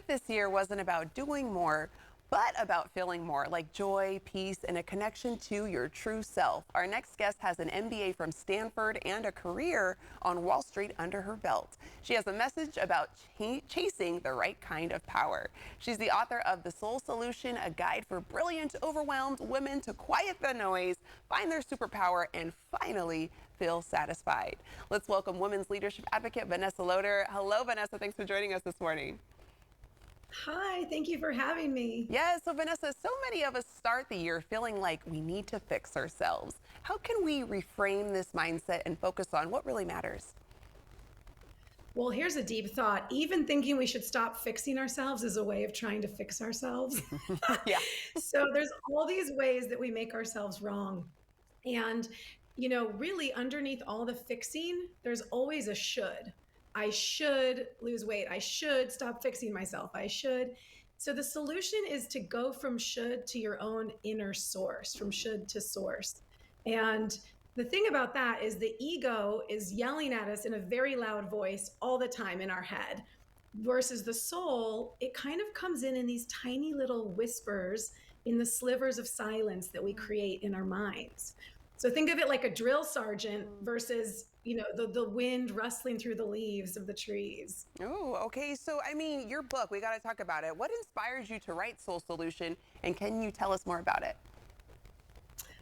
if this year wasn't about doing more, but about feeling more, like joy, peace, and a connection to your true self? Our next guest has an MBA from Stanford and a career on Wall Street under her belt. She has a message about chasing the right kind of power. She's the author of The Soul Solution, a guide for brilliant, overwhelmed women to quiet the noise, find their superpower, and finally feel satisfied. Let's welcome women's leadership advocate Vanessa Loader. Hello, Vanessa. Thanks for joining us this morning. Hi, thank you for having me. Yes, so Vanessa, so many of us start the year feeling like we need to fix ourselves. How can we reframe this mindset and focus on what really matters? Well, here's a deep thought. Even thinking we should stop fixing ourselves is a way of trying to fix ourselves. Yeah. So there's all these ways that we make ourselves wrong. And, really underneath all the fixing, there's always a should. I should lose weight. I should stop fixing myself. I should. So the solution is to go from should to your own inner source, from should to source. And the thing about that is the ego is yelling at us in a very loud voice all the time in our head, versus the soul, it kind of comes in these tiny little whispers in the slivers of silence that we create in our minds. So think of it like a drill sergeant versus, the wind rustling through the leaves of the trees. Oh, okay. So, your book, we got to talk about it. What inspires you to write Soul Solution, and can you tell us more about it?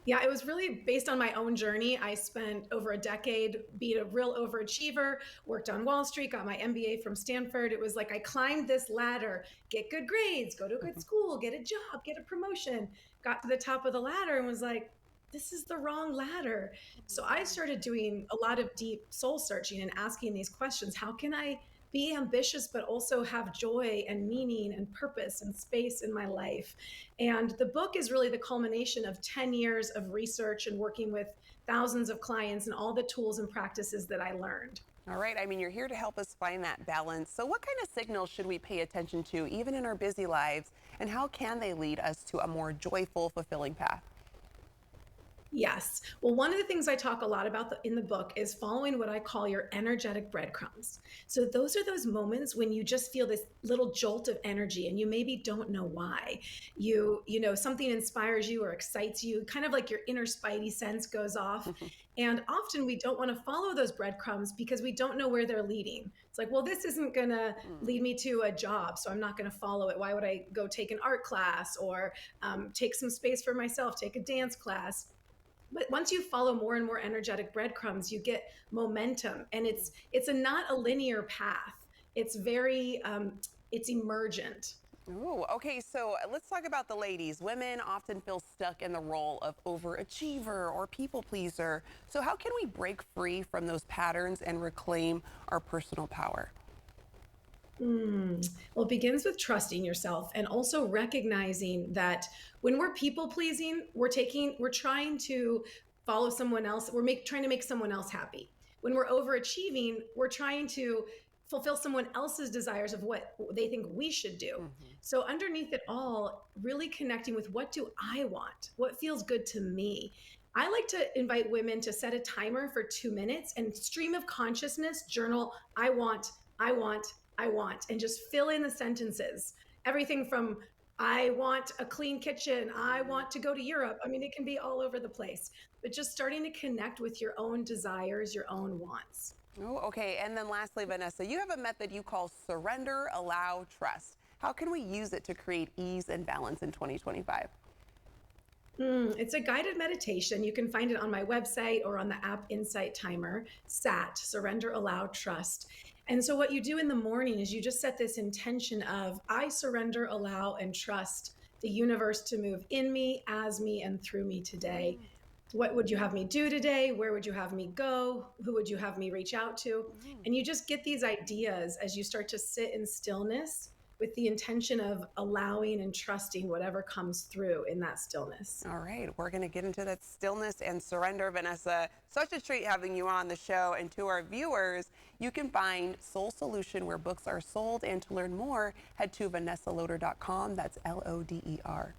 Yeah, it was really based on my own journey. I spent over a decade being a real overachiever, worked on Wall Street, got my MBA from Stanford. It was like I climbed this ladder, get good grades, go to a good school, get a job, get a promotion, got to the top of the ladder and was like, this is the wrong ladder. So I started doing a lot of deep soul searching and asking these questions. How can I be ambitious, but also have joy and meaning and purpose and space in my life? And the book is really the culmination of 10 years of research and working with thousands of clients and all the tools and practices that I learned. All right. You're here to help us find that balance. So, what kind of signals should we pay attention to, even in our busy lives, and how can they lead us to a more joyful, fulfilling path? Yes. Well, one of the things I talk a lot about in the book is following what I call your energetic breadcrumbs. So those are those moments when you just feel this little jolt of energy and you maybe don't know why. Something inspires you or excites you, kind of like your inner spidey sense goes off. And often we don't want to follow those breadcrumbs because we don't know where they're leading. It's like, well, this isn't going to lead me to a job, so I'm not going to follow it. Why would I go take an art class or take some space for myself, take a dance class? But once you follow more and more energetic breadcrumbs, you get momentum, and it's not a linear path. It's very it's emergent. Oh, okay. So let's talk about the ladies. Women often feel stuck in the role of overachiever or people pleaser. So how can we break free from those patterns and reclaim our personal power? Well, it begins with trusting yourself and also recognizing that when we're people pleasing, we're trying to follow someone else. Trying to make someone else happy. When we're overachieving, we're trying to fulfill someone else's desires of what they think we should do. So underneath it all, really connecting with what do I want? What feels good to me? I like to invite women to set a timer for 2 minutes and stream of consciousness journal, I want, I want, and just fill in the sentences. Everything from I want a clean kitchen, I want to go to Europe. It can be all over the place, but just starting to connect with your own desires, your own wants. Oh, okay. And then lastly, Vanessa, you have a method you call surrender, allow, trust. How can we use it to create ease and balance in 2025? It's a guided meditation. You can find it on my website or on the app Insight Timer, SAT, Surrender, Allow, Trust. And so what you do in the morning is you just set this intention of, I surrender, allow, and trust the universe to move in me, as me, and through me today. What would you have me do today? Where would you have me go? Who would you have me reach out to? And you just get these ideas as you start to sit in stillness with the intention of allowing and trusting whatever comes through in that stillness. All right, we're going to get into that stillness and surrender, Vanessa. Such a treat having you on the show. And to our viewers, you can find Soul Solution where books are sold. And to learn more, head to vanessaloader.com. That's Loder.